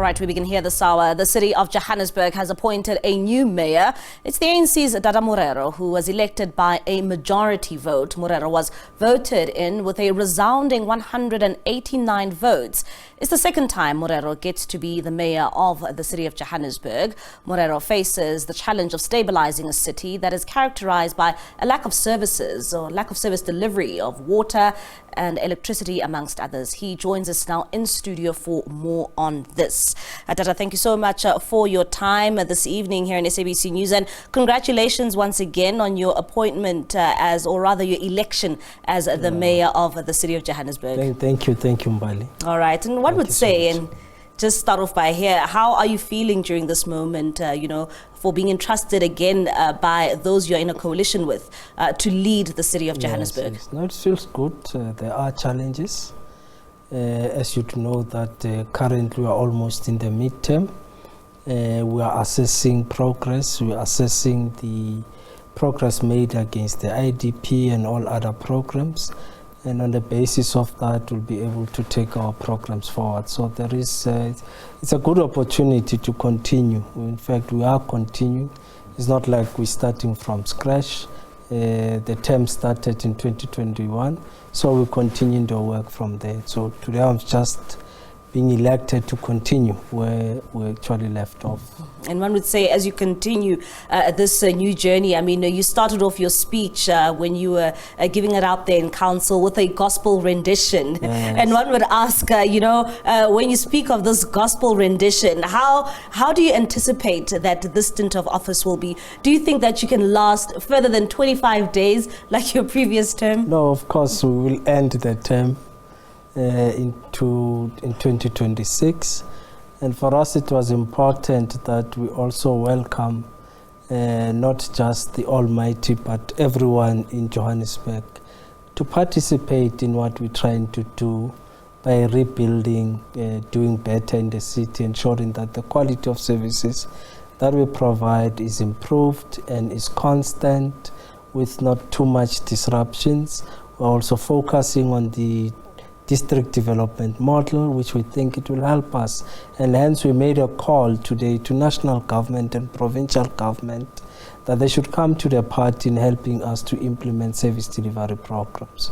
right, we begin here this hour. The city of Johannesburg has appointed a new mayor. It's the ANC's Dada Morero, who was elected by a majority vote. Morero was voted in with a resounding 189 votes. It's the second time Morero gets to be the mayor of the city of Johannesburg. Morero faces the challenge of stabilizing a city that is characterized by a lack of services or lack of service delivery of water and electricity, amongst others. He joins us now in studio for more on this. Dada, thank you so much for your time this evening here in SABC News, and congratulations once again on your appointment or rather your election as the mayor of the city of Johannesburg. Thank you, Mbali. All right, and one would say, and just start off by here, how are you feeling during this moment, for being entrusted again by those you're in a coalition with to lead the city of Johannesburg? Yes. No, it feels good. There are challenges. As you know that currently we are almost in the midterm. We are assessing progress. We are assessing the progress made against the IDP and all other programs. And on the basis of that, we'll be able to take our programs forward. So there is, it's a good opportunity to continue. In fact, we are continuing. It's not like we're starting from scratch. The term started in 2021, so we continue the work from there. So today I'm just being elected to continue where we actually left off. And one would say, as you continue this new journey, I mean, you started off your speech when you were giving it out there in council with a gospel rendition. Yes. And one would ask, when you speak of this gospel rendition, how do you anticipate that this stint of office will be? Do you think that you can last further than 25 days like your previous term? No, of course, we will end the term in 2026, and for us it was important that we also welcome not just the Almighty but everyone in Johannesburg to participate in what we're trying to do by rebuilding, doing better in the city, ensuring that the quality of services that we provide is improved and is constant with not too much disruptions. We're also focusing on the district development model, which we think it will help us. And hence we made a call today to national government and provincial government that they should come to the party in helping us to implement service delivery programs.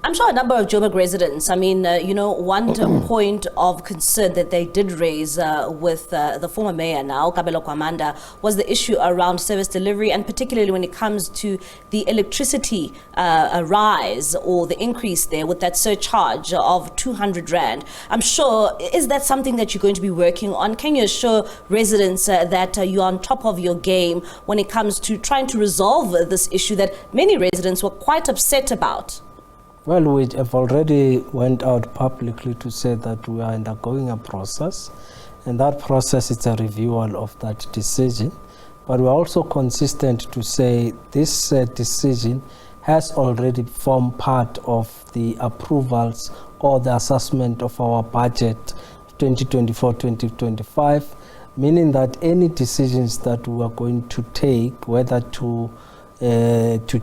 I'm sure a number of Joburg residents, one point of concern that they did raise with the former mayor now, Kabelo Kwamanda, was the issue around service delivery, and particularly when it comes to the electricity rise or the increase there with that surcharge of 200 Rand. I'm sure, is that something that you're going to be working on? Can you assure residents that you're on top of your game when it comes to trying to resolve this issue that many residents were quite upset about? Well, we have already went out publicly to say that we are undergoing a process, and that process is a reviewal of that decision. But we're also consistent to say this decision has already formed part of the approvals or the assessment of our budget 2024-2025, meaning that any decisions that we are going to take, whether to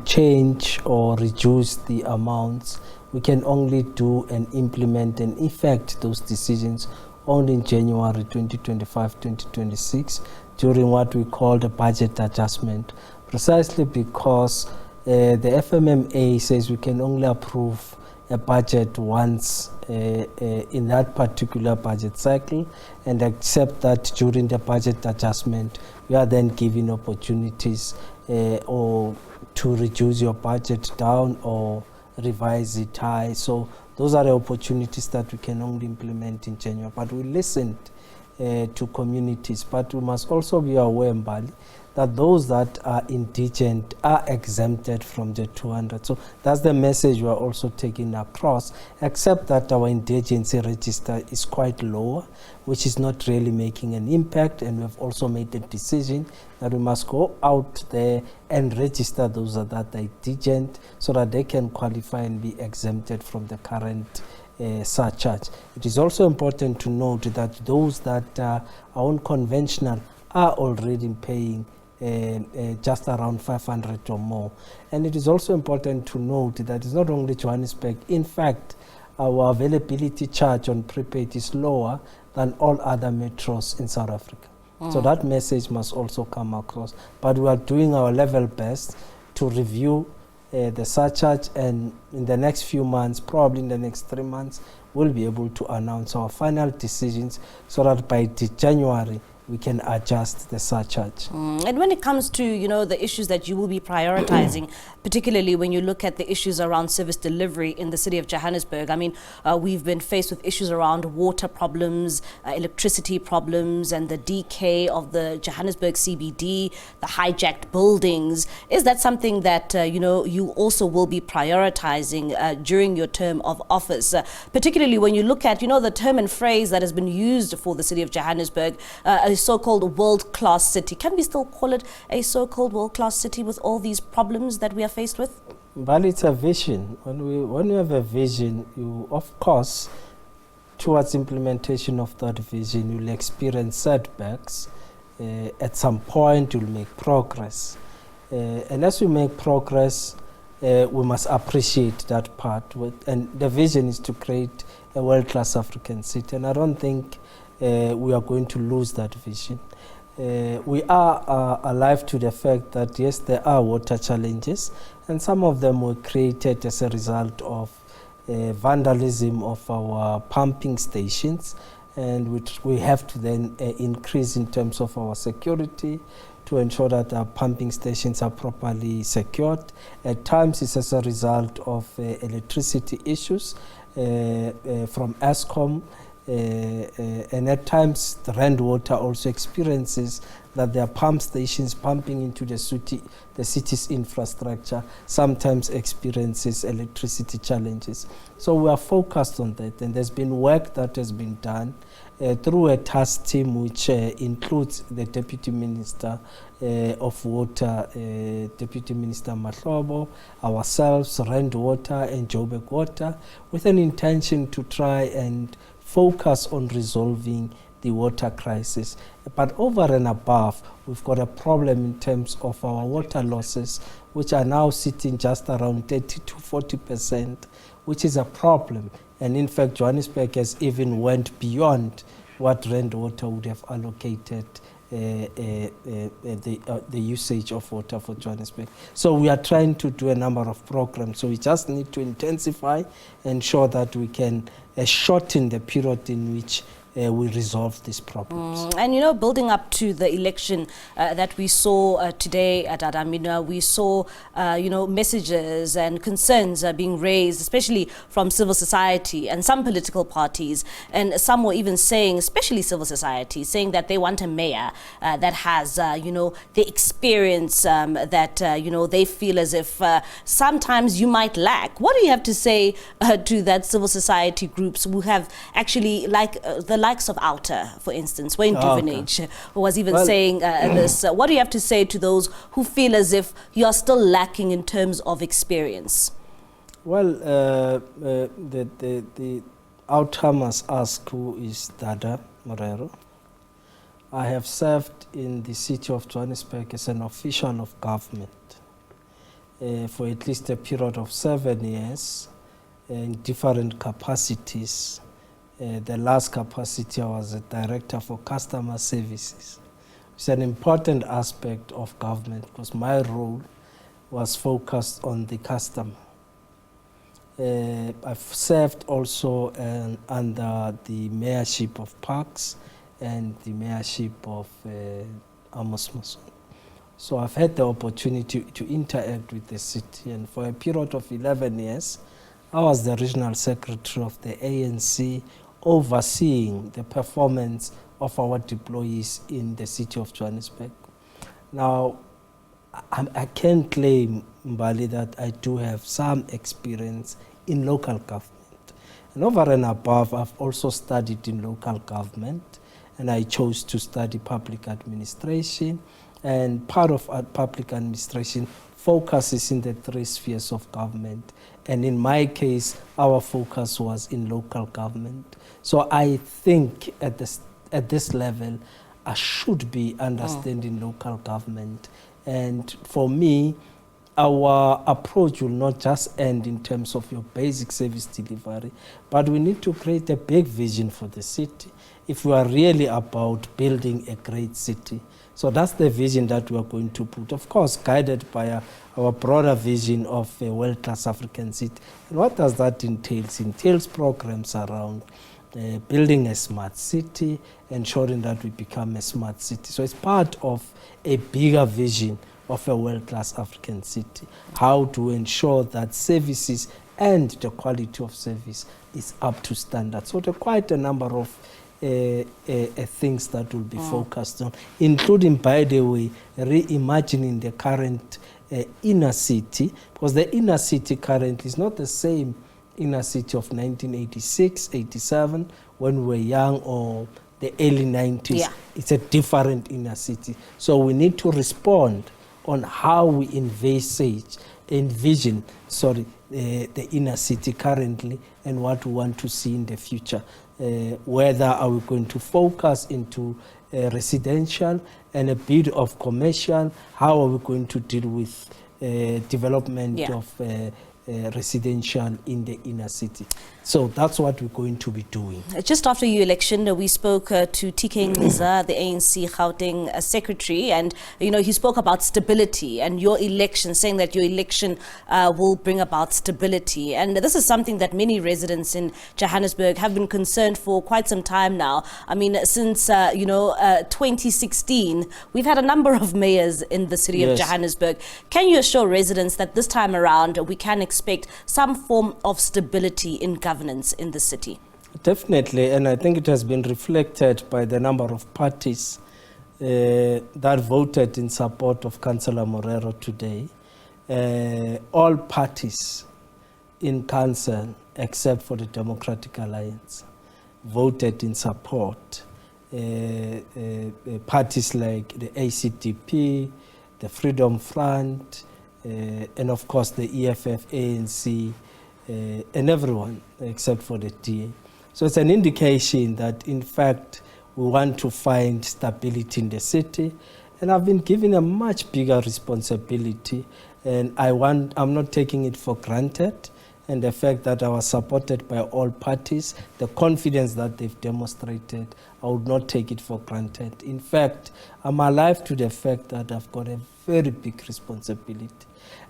change or reduce the amounts, we can only do and implement and effect those decisions only in January 2025-2026 during what we call the budget adjustment, precisely because the FMMA says we can only approve a budget once in that particular budget cycle, and accept that during the budget adjustment we are then given opportunities or to reduce your budget down or revise it high. So those are the opportunities that we can only implement in January. But we listened to communities, but we must also be aware, Mbali, that those that are indigent are exempted from the 200. So that's the message we are also taking across, except that our indigency register is quite lower, which is not really making an impact. And we've also made the decision that we must go out there and register those that are indigent so that they can qualify and be exempted from the current surcharge. It is also important to note that those that are unconventional are already paying just around 500 or more. And it is also important to note that it's not only Johannesburg. In fact, our availability charge on prepaid is lower than all other metros in South Africa. So that message must also come across. But we are doing our level best to review the surcharge, and in the next few months, probably in the next 3 months, we'll be able to announce our final decisions so that by January, we can adjust the surcharge. And when it comes to, the issues that you will be prioritizing, particularly when you look at the issues around service delivery in the city of Johannesburg, I mean, we've been faced with issues around water problems, electricity problems, and the decay of the Johannesburg CBD, the hijacked buildings. Is that something that, you also will be prioritizing during your term of office? Particularly when you look at, the term and phrase that has been used for the city of Johannesburg, a so-called world-class city. Can we still call it a so-called world-class city with all these problems that we are faced with? But it's a vision. When you have a vision, you, of course, towards implementation of that vision, you'll experience setbacks. At some point, you'll make progress. And as we make progress, we must appreciate that part. And the vision is to create a world-class African city. And I don't think we are going to lose that vision. We are alive to the fact that, yes, there are water challenges, and some of them were created as a result of vandalism of our pumping stations, and which we have to then increase in terms of our security to ensure that our pumping stations are properly secured. At times it's as a result of electricity issues from Eskom, and at times the Rand Water also experiences that there are pump stations pumping into the city's infrastructure, sometimes experiences electricity challenges. So we are focused on that, and there's been work that has been done through a task team which includes the Deputy Minister of Water, Deputy Minister Mahlobo, ourselves, Rand Water and Joburg Water, with an intention to try and focus on resolving the water crisis. But over and above, we've got a problem in terms of our water losses, which are now sitting just around 30 to 40%, which is a problem. And in fact, Johannesburg has even went beyond what Rand Water would have allocated the usage of water for Johannesburg. So we are trying to do a number of programs. So we just need to intensify, ensure that we can shorten the period in which we resolve these problems. And building up to the election that we saw today at Adamina, we saw messages and concerns being raised, especially from civil society and some political parties, and some were even saying, especially civil society, saying that they want a mayor that has the experience that they feel as if sometimes you might lack. What do you have to say to that civil society groups who have actually, like the likes of Outer, for instance, Wayne Duvenage, who was even saying this. What do you have to say to those who feel as if you are still lacking in terms of experience? Well, the Outer must ask who is Dada Morero. I have served in the city of Johannesburg as an official of government for at least a period of 7 years in different capacities. The last capacity, I was a director for customer services. It's an important aspect of government because my role was focused on the customer. I've served also under the mayorship of Parks and the mayorship of Amos Mason. So I've had the opportunity to interact with the city, and for a period of 11 years, I was the regional secretary of the ANC, overseeing the performance of our deployees in the city of Johannesburg. Now, I can claim, Mbali, that I do have some experience in local government. And over and above, I've also studied in local government, and I chose to study public administration. And part of our public administration focuses in the 3 spheres of government. And in my case, our focus was in local government. So I think at this level, I should be understanding local government. And for me, our approach will not just end in terms of your basic service delivery, but we need to create a big vision for the city. if we are really about building a great city. So that's the vision that we are going to put, of course, guided by our broader vision of a world-class African city. And what does that entail? It entails programs around building a smart city, ensuring that we become a smart city. So it's part of a bigger vision of a world-class African city, how to ensure that services and the quality of service is up to standard. So there are quite a number of things that will be focused on, including, by the way, reimagining the current inner city, because the inner city currently is not the same inner city of 1986, 87, when we were young, or the early 90s. Yeah. It's a different inner city. So we need to respond on how we envision the inner city currently and what we want to see in the future. Whether are we going to focus into residential and a bit of commercial, how are we going to deal with development of residential in the inner city. So that's what we're going to be doing. Just after your election, we spoke to TK Ngiza, the ANC Gauteng secretary, and he spoke about stability and your election, saying that your election will bring about stability. And this is something that many residents in Johannesburg have been concerned for quite some time now. I mean, since 2016, we've had a number of mayors in the city of Johannesburg. Can you assure residents that this time around we can expect some form of stability in governance in the city? Definitely, and I think it has been reflected by the number of parties that voted in support of Councillor Morero today. All parties in council, except for the Democratic Alliance, voted in support. Parties like the ACDP, the Freedom Front, and of course the EFF, ANC, and everyone except for the DA. So it's an indication that, in fact, we want to find stability in the city. And I've been given a much bigger responsibility, and I'm not taking it for granted. And the fact that I was supported by all parties, the confidence that they've demonstrated, I would not take it for granted. In fact, I'm alive to the fact that I've got a very big responsibility.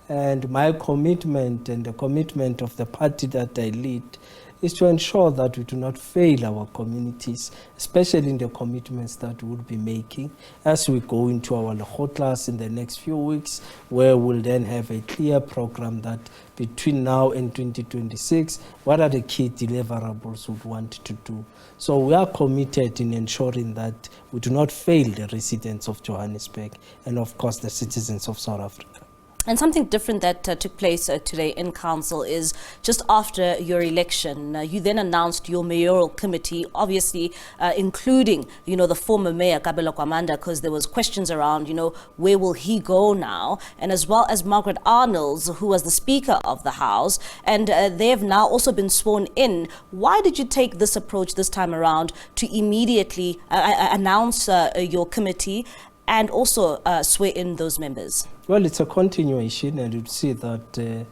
And my commitment and the commitment of the party that I lead is to ensure that we do not fail our communities, especially in the commitments that we'll be making as we go into our Lekgotlas in the next few weeks, where we'll then have a clear program that between now and 2026, what are the key deliverables we want to do. So we are committed in ensuring that we do not fail the residents of Johannesburg and, of course, the citizens of South Africa. And something different that took place today in council is just after your election, you then announced your mayoral committee, obviously including, the former mayor, Kabelo Kwamanda, because there was questions around, where will he go now? And as well as Margaret Arnolds, who was the Speaker of the House, and they have now also been sworn in. Why did you take this approach this time around to immediately announce your committee and also swear in those members? Well, it's a continuation, and you'd see that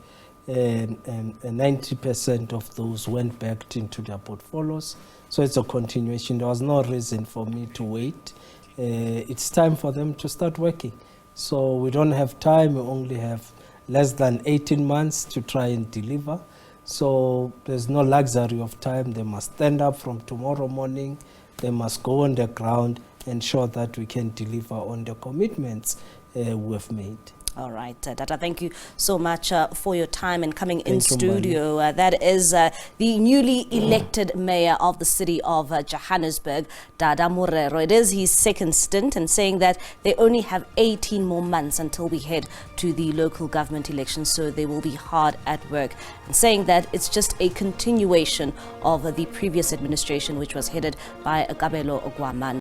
90% of those went back into their portfolios. So it's a continuation. There was no reason for me to wait. It's time for them to start working. So we don't have time. We only have less than 18 months to try and deliver. So there's no luxury of time. They must stand up from tomorrow morning. They must go on the ground, ensure that we can deliver on the commitments we've made. All right, Dada, thank you so much for your time and coming in studio. That is the newly elected mayor of the city of Johannesburg, Dada Morero. It is his second stint, and saying that they only have 18 more months until we head to the local government elections, so they will be hard at work. And saying that it's just a continuation of the previous administration, which was headed by Kabelo Kwamanda.